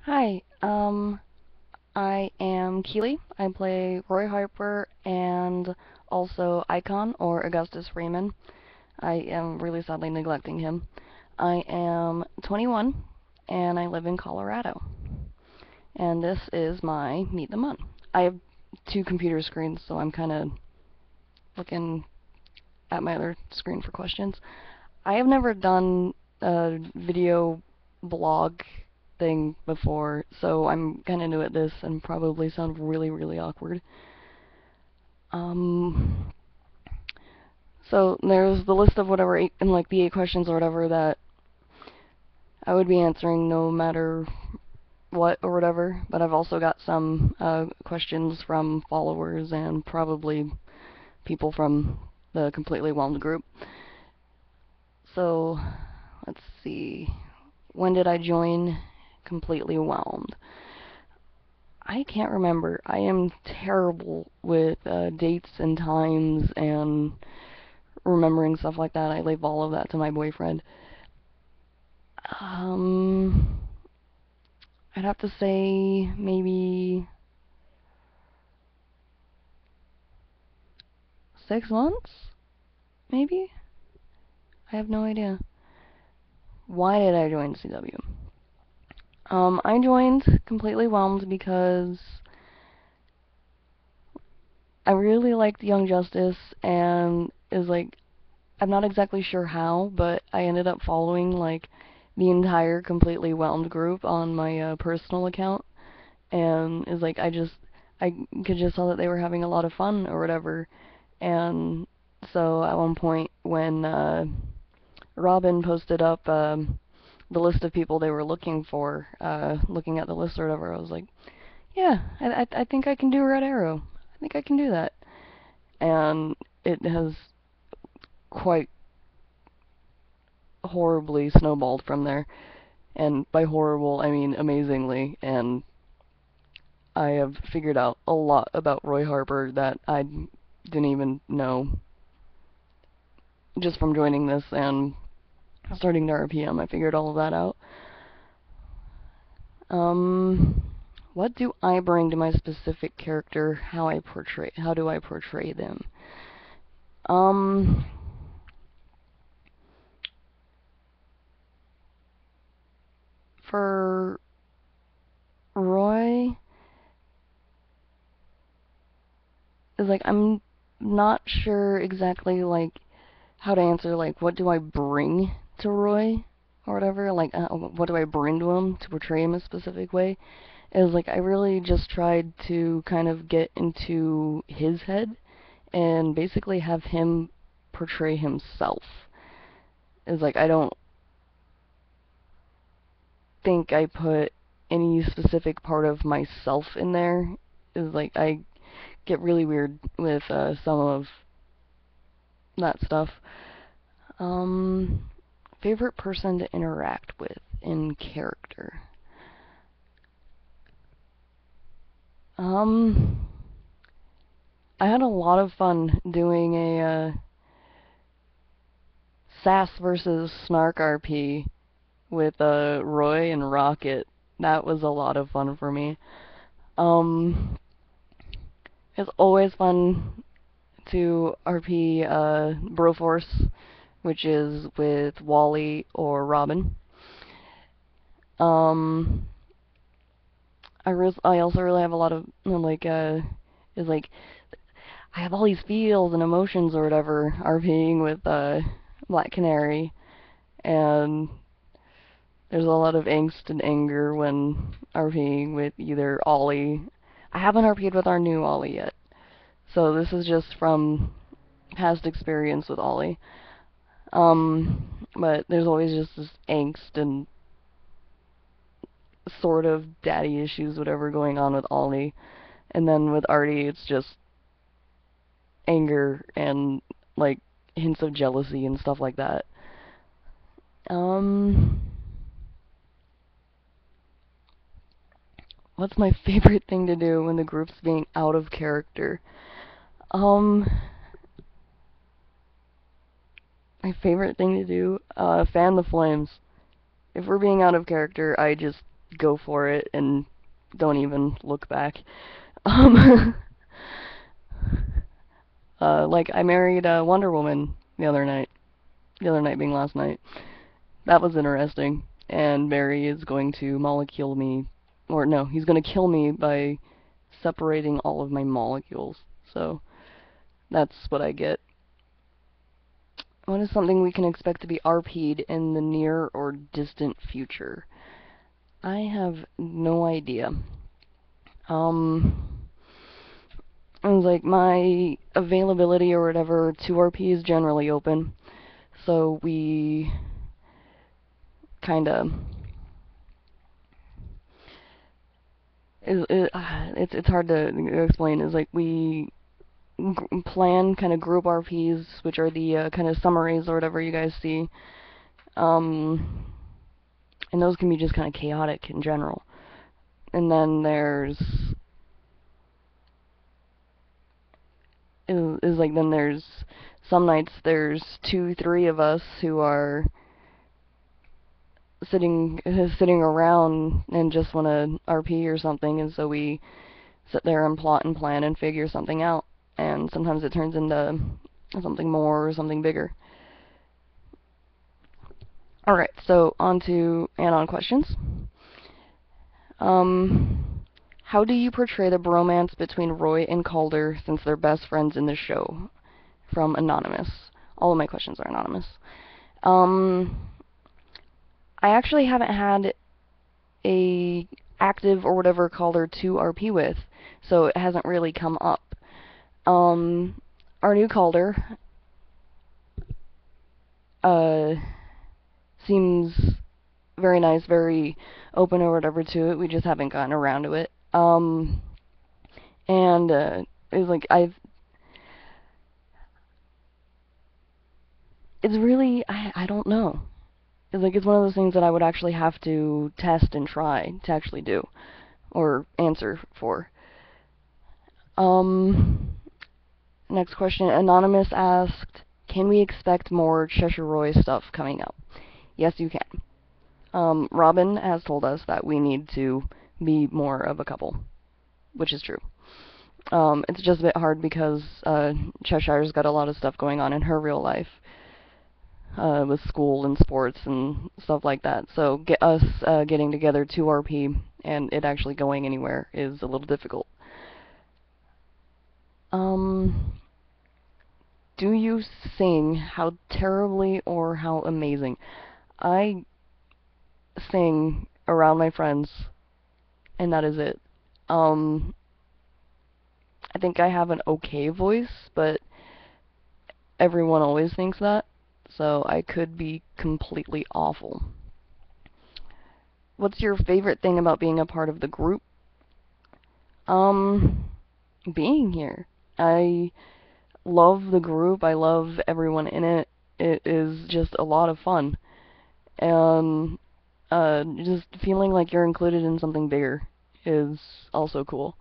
Hi, I am Keely. I play Roy Harper and also Icon or Augustus Freeman. I am really sadly neglecting him. I am 21 and I live in Colorado. And this is my Meet the Mun. I have two computer screens, so I'm kind of looking at my other screen for questions. I have never done a video blog thing before, so I'm kind of new at this and probably sound really, really awkward. Um, so there's the list of whatever eight, and like the eight questions or whatever that I would be answering no matter what or whatever, but I've also got some questions from followers and probably people from the Completely Whelmed group. So let's see. When did I join Completely Whelmed? I can't remember. I am terrible with dates and times and remembering stuff like that. I leave all of that to my boyfriend. Um, I'd have to say maybe 6 months, maybe? I have no idea. Why did I join CW? I joined Completely Whelmed because I really liked Young Justice and is like I'm not exactly sure how, but I ended up following like the entire Completely Whelmed group on my personal account, and is like I could just tell that they were having a lot of fun or whatever, and so at one point when Robin posted up the list of people they were looking for, looking at the list or whatever, I was like, yeah, I think I can do Red Arrow. I think I can do that, and it has quite horribly snowballed from there. And by horrible, I mean amazingly. And I have figured out a lot about Roy Harper that I didn't even know just from joining this and starting to RPM. I figured all of that out. Um, what do I bring to my specific character? How do I portray them? Um, for Roy, is like I'm not sure exactly like how to answer like what do I bring to Roy or whatever, like what do I bring to him to portray him a specific way, is like I really just tried to kind of get into his head and basically have him portray himself. Is like I don't think I put any specific part of myself in there. Is like I get really weird with some of that stuff. Um, Favorite person to interact with in character. Um, I had a lot of fun doing a Sass versus Snark RP with Roy and Rocket. That was a lot of fun for me. Um, it's always fun to RP Broforce, which is with Wally or Robin. Um, I also really have a lot of like is like I have all these feels and emotions or whatever RPing with Black Canary, and there's a lot of angst and anger when RPing with either Ollie. I haven't RP'd with our new Ollie yet, so this is just from past experience with Ollie. But there's always just this angst and sort of daddy issues, whatever going on with Ollie. And then with Artie, it's just anger and like hints of jealousy and stuff like that. Um, what's my favorite thing to do when the group's being out of character? Um, my favorite thing to do, fan the flames. If we're being out of character, I just go for it and don't even look back. Um, like I married Wonder Woman the other night. The other night being last night. That was interesting. And Barry is going to molecule me, or no, he's going to kill me by separating all of my molecules. So that's what I get. What is something we can expect to be RP'd in the near or distant future? I have no idea. It was like my availability or whatever to RP is generally open. So we kinda it's hard to explain. Is like we plan kind of group RPs, which are the kind of summaries or whatever you guys see. And those can be just kind of chaotic in general. And then there's some nights there's 2, 3 of us who are sitting around and just want to RP or something, and so we sit there and plot and plan and figure something out. And sometimes it turns into something more or something bigger. Alright, so on to add-on questions. How do you portray the bromance between Roy and Calder since they're best friends in the show? From Anonymous. All of my questions are anonymous. I actually haven't had a active or whatever Calder to RP with, so it hasn't really come up. Our new Calder seems very nice, very open or whatever to it. We just haven't gotten around to it. It's like it's really, I don't know. It's like it's one of those things that I would actually have to test and try to actually do or answer for. Next question. Anonymous asked, can we expect more Cheshire Roy stuff coming up? Yes, you can. Robin has told us that we need to be more of a couple, which is true. It's just a bit hard because Cheshire's got a lot of stuff going on in her real life. With school and sports and stuff like that. So getting together to RP and it actually going anywhere is a little difficult. Do you sing? How terribly or how amazing? I sing around my friends, and that is it. I think I have an okay voice, but everyone always thinks that, so I could be completely awful. What's your favorite thing about being a part of the group? Being here. I love the group. I love everyone in it. It is just a lot of fun. And just feeling like you're included in something bigger is also cool.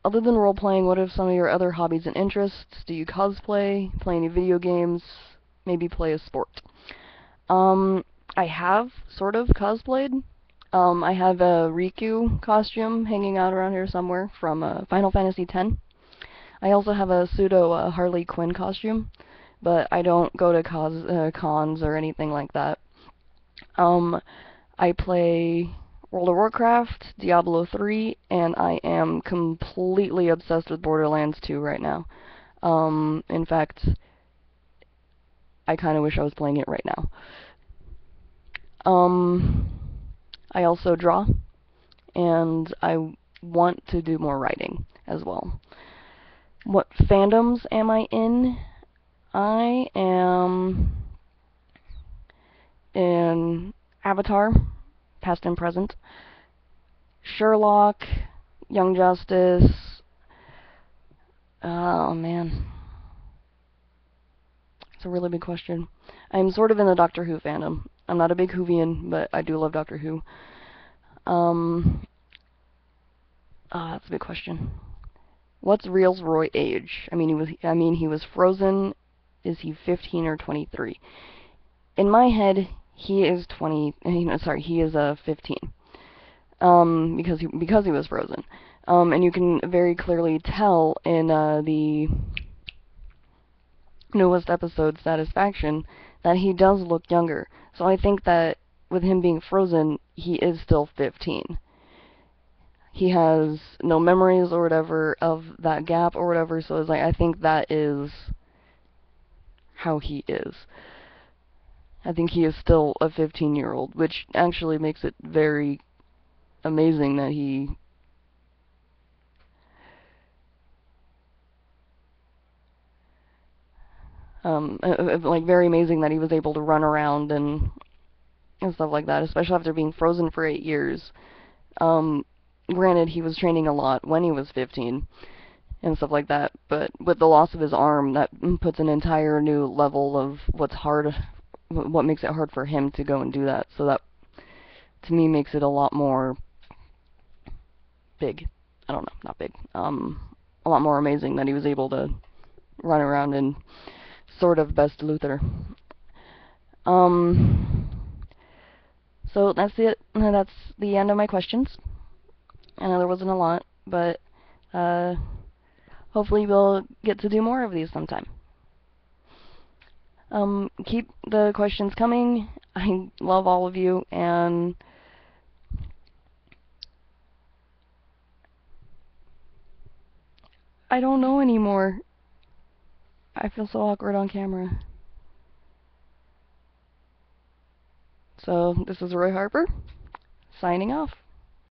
Other than role-playing, what are some of your other hobbies and interests? Do you cosplay, play any video games, maybe play a sport? I have sort of cosplayed. I have a Riku costume hanging out around here somewhere from Final Fantasy X. I also have a pseudo Harley Quinn costume, but I don't go to cons or anything like that. I play World of Warcraft, Diablo 3, and I am completely obsessed with Borderlands 2 right now. In fact, I kind of wish I was playing it right now. I also draw, and I want to do more writing as well. What fandoms am I in? I am in Avatar, past and present, Sherlock, Young Justice. Oh man, it's a really big question. I'm sort of in the Doctor Who fandom. I'm not a big Whovian, but I do love Doctor Who. That's a big question. What's Real's Roy age? He was frozen. Is he 15 or 23? In my head, he is 20. Sorry, he is 15. Because he was frozen. And you can very clearly tell in the newest episode, Satisfaction, that he does look younger. So I think that with him being frozen, he is still 15. He has no memories or whatever of that gap or whatever, so it's like I think that is how he is. I think he is still a 15-year-old, which actually makes it very amazing that he like very amazing that he was able to run around and stuff like that, especially after being frozen for 8 years. Granted, he was training a lot when he was 15 and stuff like that, but with the loss of his arm, that puts an entire new level of what makes it hard for him to go and do that. So that, to me, makes it a lot more big. I don't know, not big. A lot more amazing that he was able to run around and sort of best Luther. So that's it. That's the end of my questions. I know there wasn't a lot, but hopefully we'll get to do more of these sometime. Keep the questions coming. I love all of you, and I don't know anymore. I feel so awkward on camera. So, this is Roy Harper, signing off.